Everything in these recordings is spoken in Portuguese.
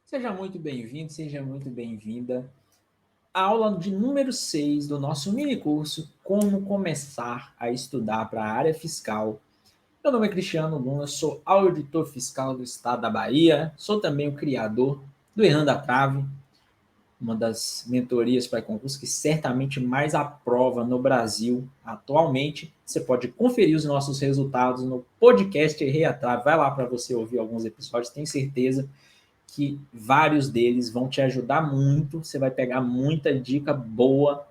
Seja muito bem-vindo, seja muito bem-vinda à aula de número 6 do nosso mini curso Como Começar a Estudar para a Área Fiscal. Meu nome é Cristiano Luna, sou auditor fiscal do Estado da Bahia, sou também o criador do Errando a Trave, uma das mentorias para concurso que certamente mais aprova no Brasil atualmente. Você pode conferir os nossos resultados no podcast Errei a Trave. Vai lá para você ouvir alguns episódios, tenho certeza que vários deles vão te ajudar muito. Você vai pegar muita dica boa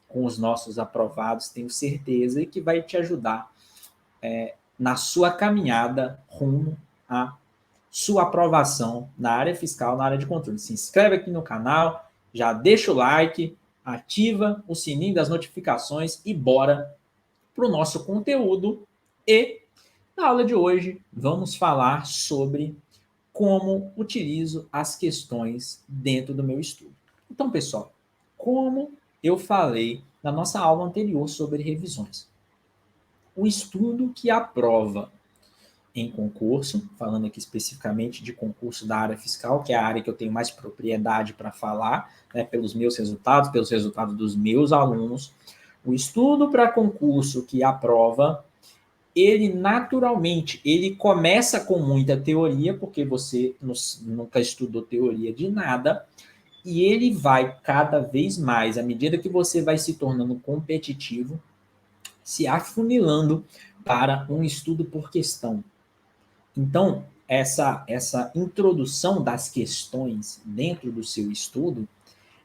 com os nossos aprovados, tenho certeza, e que vai te ajudar na sua caminhada rumo à sua aprovação na área fiscal, na área de controle. Se inscreve aqui no canal, já deixa o like, ativa o sininho das notificações e bora para o nosso conteúdo. E na aula de hoje vamos falar sobre como utilizo as questões dentro do meu estudo. Então, pessoal, como eu falei na nossa aula anterior sobre revisões, o estudo que aprova em concurso, falando aqui especificamente de concurso da área fiscal, que é a área que eu tenho mais propriedade para falar, né, pelos meus resultados, pelos resultados dos meus alunos, o estudo para concurso que aprova, ele naturalmente, ele começa com muita teoria, porque você nunca estudou teoria de nada, e ele vai cada vez mais, à medida que você vai se tornando competitivo, se afunilando para um estudo por questão. Então, essa introdução das questões dentro do seu estudo,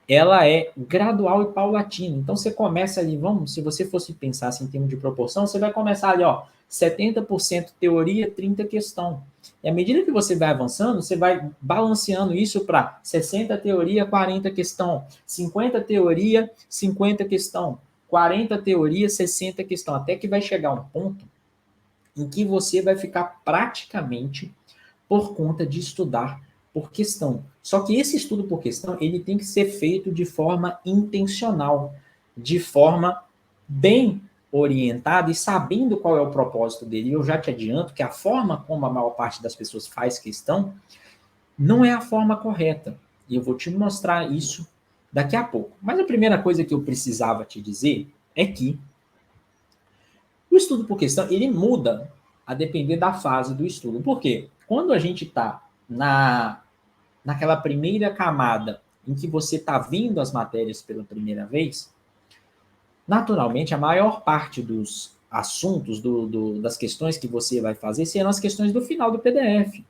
ela é gradual e paulatina. Então, você começa ali, se você fosse pensar assim, em termos de proporção, você vai começar ali, 70% teoria, 30% questão. E à medida que você vai avançando, você vai balanceando isso para 60 teoria, 40 questão, 50 teoria, 50 questão, 40 teoria, 60 questão, até que vai chegar um ponto em que você vai ficar praticamente por conta de estudar por questão. Só que esse estudo por questão, ele tem que ser feito de forma intencional, de forma bem orientada e sabendo qual é o propósito dele. Eu já te adianto que a forma como a maior parte das pessoas faz questão não é a forma correta. E eu vou te mostrar isso daqui a pouco. Mas a primeira coisa que eu precisava te dizer é que o estudo por questão, ele muda a depender da fase do estudo. Por quê? Quando a gente está naquela primeira camada em que você está vendo as matérias pela primeira vez, naturalmente, a maior parte dos assuntos, das questões que você vai fazer, serão as questões do final do PDF.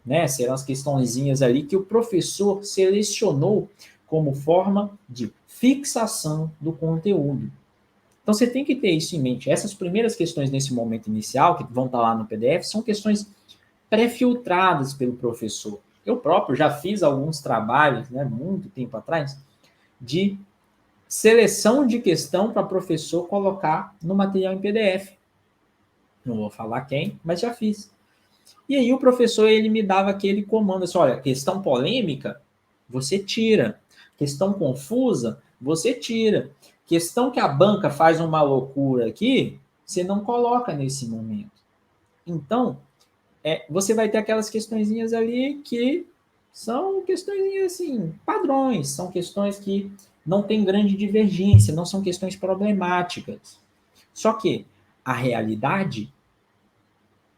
Né? Serão as questõezinhas ali que o professor selecionou como forma de fixação do conteúdo. Então, você tem que ter isso em mente. Essas primeiras questões nesse momento inicial, que vão estar lá no PDF, são questões pré-filtradas pelo professor. Eu próprio já fiz alguns trabalhos, né, muito tempo atrás, de seleção de questão para professor colocar no material em PDF. Não vou falar quem, mas já fiz. E aí o professor, ele me dava aquele comando, assim, olha, questão polêmica, você tira. Questão confusa, você tira. Questão que a banca faz uma loucura aqui, você não coloca nesse momento. Então, você vai ter aquelas questõezinhas ali que são questões assim, padrões, são questões que não tem grande divergência, não são questões problemáticas. Só que a realidade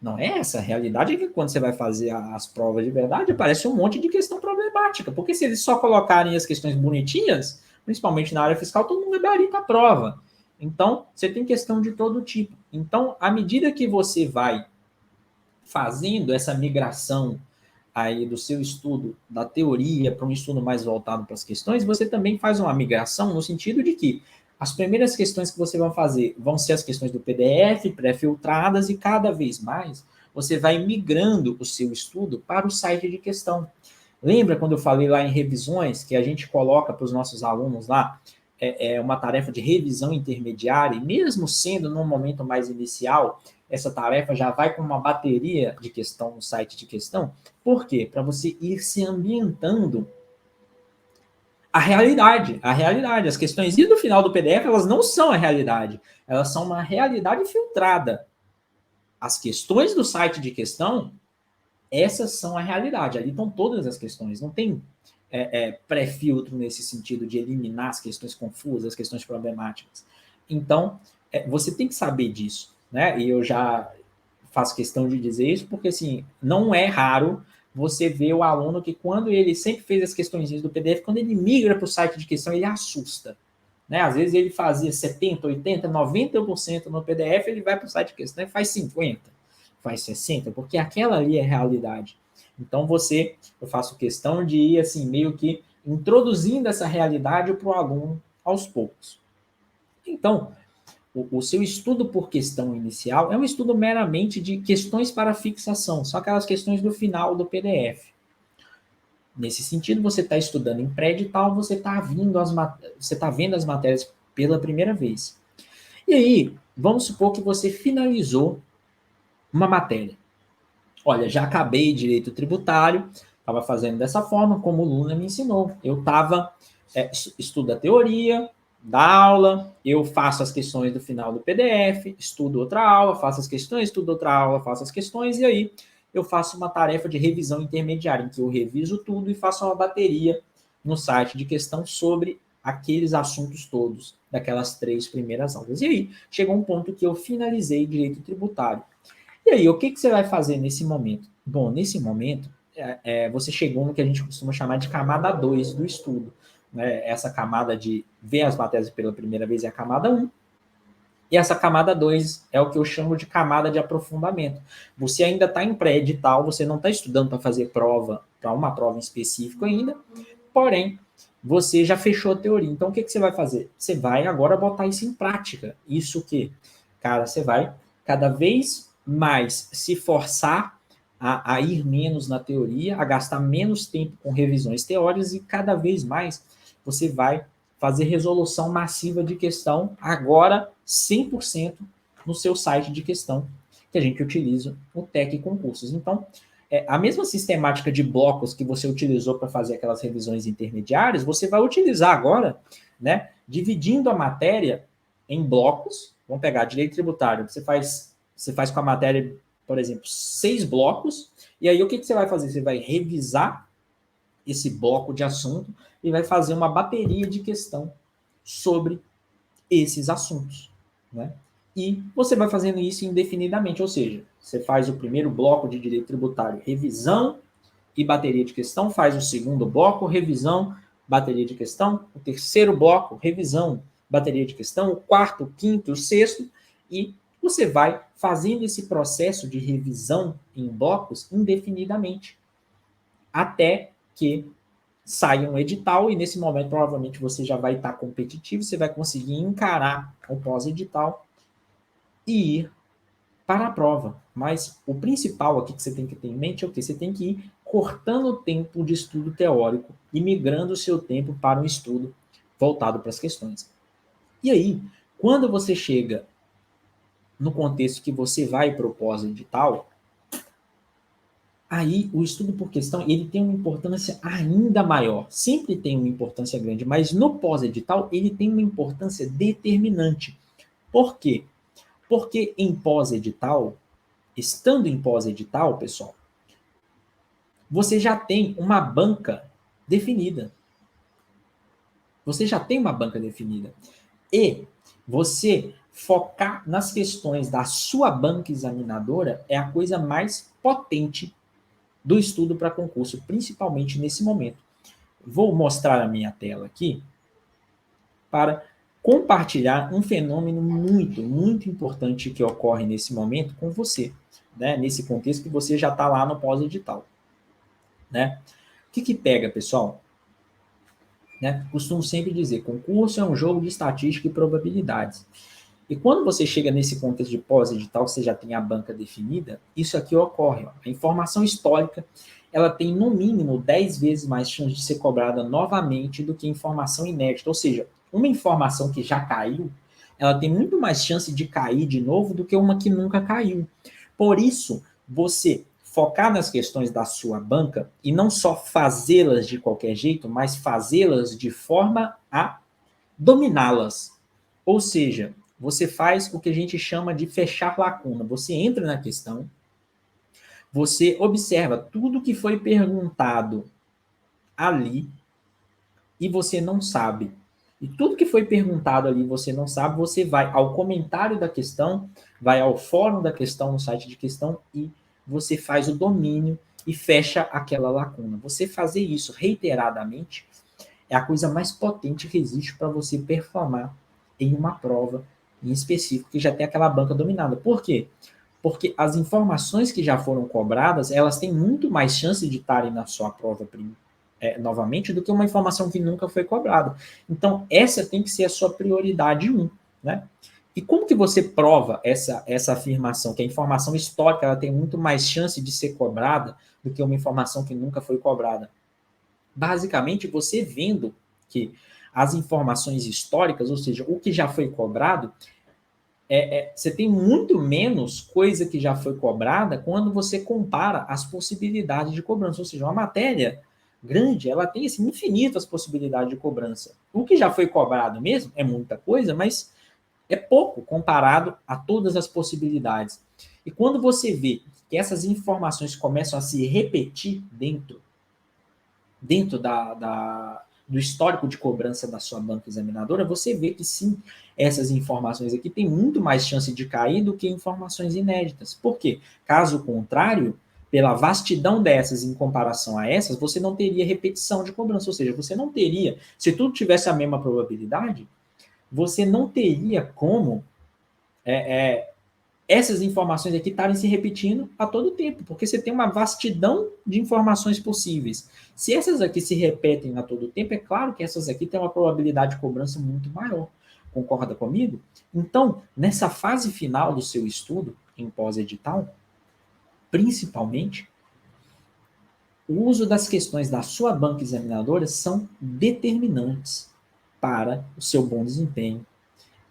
não é essa. A realidade é que quando você vai fazer as provas de verdade, aparece um monte de questão problemática. Porque se eles só colocarem as questões bonitinhas, principalmente na área fiscal, todo mundo gabarita a prova. Então, você tem questão de todo tipo. Então, à medida que você vai fazendo essa migração aí do seu estudo da teoria para um estudo mais voltado para as questões, você também faz uma migração no sentido de que as primeiras questões que você vai fazer vão ser as questões do PDF, pré-filtradas, e cada vez mais você vai migrando o seu estudo para o site de questão. Lembra quando eu falei lá em revisões, que a gente coloca para os nossos alunos lá uma tarefa de revisão intermediária, e mesmo sendo num momento mais inicial, essa tarefa já vai com uma bateria de questão no site de questão. Por quê? Para você ir se ambientando a realidade. As questões do final do PDF, elas não são a realidade, elas são uma realidade filtrada. As questões do site de questão essas são a realidade. Ali estão todas as questões. Não tem pré-filtro nesse sentido de eliminar as questões confusas, as questões problemáticas. Então, você tem que saber disso, né? E eu já faço questão de dizer isso porque, assim, não é raro você ver o aluno que, quando ele sempre fez as questõezinhas do PDF, quando ele migra para o site de questão, ele assusta. Né? Às vezes ele fazia 70%, 80%, 90% no PDF, ele vai para o site de questão e faz 50%, faz 60%, porque aquela ali é a realidade. Então, eu faço questão de ir, assim, meio que introduzindo essa realidade para o aluno aos poucos. Então, o seu estudo por questão inicial é um estudo meramente de questões para fixação, são aquelas questões do final do PDF. Nesse sentido, você está estudando em pré-edital, você está vendo as matérias pela primeira vez. E aí, vamos supor que você finalizou uma matéria. Olha, já acabei direito tributário, estava fazendo dessa forma, como o Luna me ensinou. Eu estava estudo a teoria da aula, eu faço as questões do final do PDF, estudo outra aula, faço as questões, estudo outra aula, faço as questões, e aí eu faço uma tarefa de revisão intermediária, em que eu reviso tudo e faço uma bateria no site de questão sobre aqueles assuntos todos, daquelas 3 primeiras aulas. E aí, chegou um ponto que eu finalizei direito tributário. E aí, o que você vai fazer nesse momento? Bom, nesse momento, você chegou no que a gente costuma chamar de camada 2 do estudo. Né? Essa camada de ver as matérias pela primeira vez é a camada 1. E essa camada 2 é o que eu chamo de camada de aprofundamento. Você ainda está em pré-edital, você não está estudando para fazer prova, para uma prova em específico ainda, porém, você já fechou a teoria. Então, o que você vai fazer? Você vai agora botar isso em prática. Isso que, cara, você vai cada vez mais se forçar a ir menos na teoria, a gastar menos tempo com revisões teóricas e cada vez mais você vai fazer resolução massiva de questão, agora 100% no seu site de questão, que a gente utiliza o TEC Concursos. Então, a mesma sistemática de blocos que você utilizou para fazer aquelas revisões intermediárias, você vai utilizar agora, né, dividindo a matéria em blocos. Vamos pegar direito tributário, você faz com a matéria, por exemplo, 6 blocos, e aí o que você vai fazer? Você vai revisar esse bloco de assunto e vai fazer uma bateria de questão sobre esses assuntos, né? E você vai fazendo isso indefinidamente, ou seja, você faz o primeiro bloco de direito tributário, revisão e bateria de questão, faz o segundo bloco, revisão, bateria de questão, o terceiro bloco, revisão, bateria de questão, o quarto, o quinto, o sexto, e você vai fazendo esse processo de revisão em blocos indefinidamente, até que saia um edital, e nesse momento provavelmente você já vai estar competitivo, você vai conseguir encarar o pós-edital e ir para a prova. Mas o principal aqui que você tem que ter em mente é o que? Você tem que ir cortando o tempo de estudo teórico e migrando o seu tempo para um estudo voltado para as questões. E aí, quando você chega no contexto que você vai para o pós-edital, aí o estudo por questão ele tem uma importância ainda maior. Sempre tem uma importância grande, mas no pós-edital ele tem uma importância determinante. Por quê? Porque em pós-edital, estando em pós-edital, pessoal, você já tem uma banca definida. Você já tem uma banca definida. E você focar nas questões da sua banca examinadora é a coisa mais potente do estudo para concurso, principalmente nesse momento. Vou mostrar a minha tela aqui para compartilhar um fenômeno muito, muito importante que ocorre nesse momento com você, né? Nesse contexto que você já está lá no pós-edital. Né? O que pega, pessoal? Né? Costumo sempre dizer, concurso é um jogo de estatística e probabilidades. E quando você chega nesse contexto de pós-edital, você já tem a banca definida, isso aqui ocorre. Ó. A informação histórica, ela tem no mínimo 10 vezes mais chance de ser cobrada novamente do que informação inédita. Ou seja, uma informação que já caiu, ela tem muito mais chance de cair de novo do que uma que nunca caiu. Por isso, você focar nas questões da sua banca e não só fazê-las de qualquer jeito, mas fazê-las de forma a dominá-las. Ou seja, você faz o que a gente chama de fechar lacuna. Você entra na questão, Você observa tudo que foi perguntado ali e você não sabe. E tudo que foi perguntado ali você não sabe, você vai ao comentário da questão, vai ao fórum da questão, no site de questão, e você faz o domínio e fecha aquela lacuna. Você fazer isso reiteradamente é a coisa mais potente que existe para você performar em uma prova em específico, que já tem aquela banca dominada. Por quê? Porque as informações que já foram cobradas, elas têm muito mais chance de estarem na sua prova novamente do que uma informação que nunca foi cobrada. Então, essa tem que ser a sua prioridade 1, né? E como que você prova essa afirmação, que a informação histórica ela tem muito mais chance de ser cobrada do que uma informação que nunca foi cobrada? Basicamente, você vendo que as informações históricas, ou seja, o que já foi cobrado, você tem muito menos coisa que já foi cobrada quando você compara as possibilidades de cobrança. Ou seja, uma matéria grande, ela tem assim, infinitas possibilidades de cobrança. O que já foi cobrado mesmo é muita coisa, mas é pouco comparado a todas as possibilidades. E quando você vê que essas informações começam a se repetir dentro do histórico de cobrança da sua banca examinadora, você vê que sim, essas informações aqui têm muito mais chance de cair do que informações inéditas. Por quê? Caso contrário, pela vastidão dessas em comparação a essas, você não teria repetição de cobrança, ou seja, você não teria, se tudo tivesse a mesma probabilidade, você não teria como essas informações aqui estarem se repetindo a todo tempo, porque você tem uma vastidão de informações possíveis. Se essas aqui se repetem a todo tempo, é claro que essas aqui têm uma probabilidade de cobrança muito maior. Concorda comigo? Então, nessa fase final do seu estudo, em pós-edital, principalmente, o uso das questões da sua banca examinadora são determinantes para o seu bom desempenho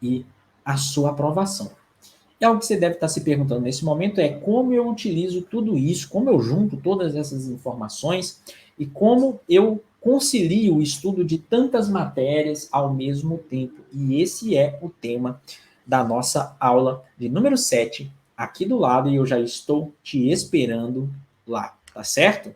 e a sua aprovação. E algo que você deve estar se perguntando nesse momento é como eu utilizo tudo isso, como eu junto todas essas informações e como eu concilio o estudo de tantas matérias ao mesmo tempo. E esse é o tema da nossa aula de número 7, aqui do lado, e eu já estou te esperando lá, tá certo?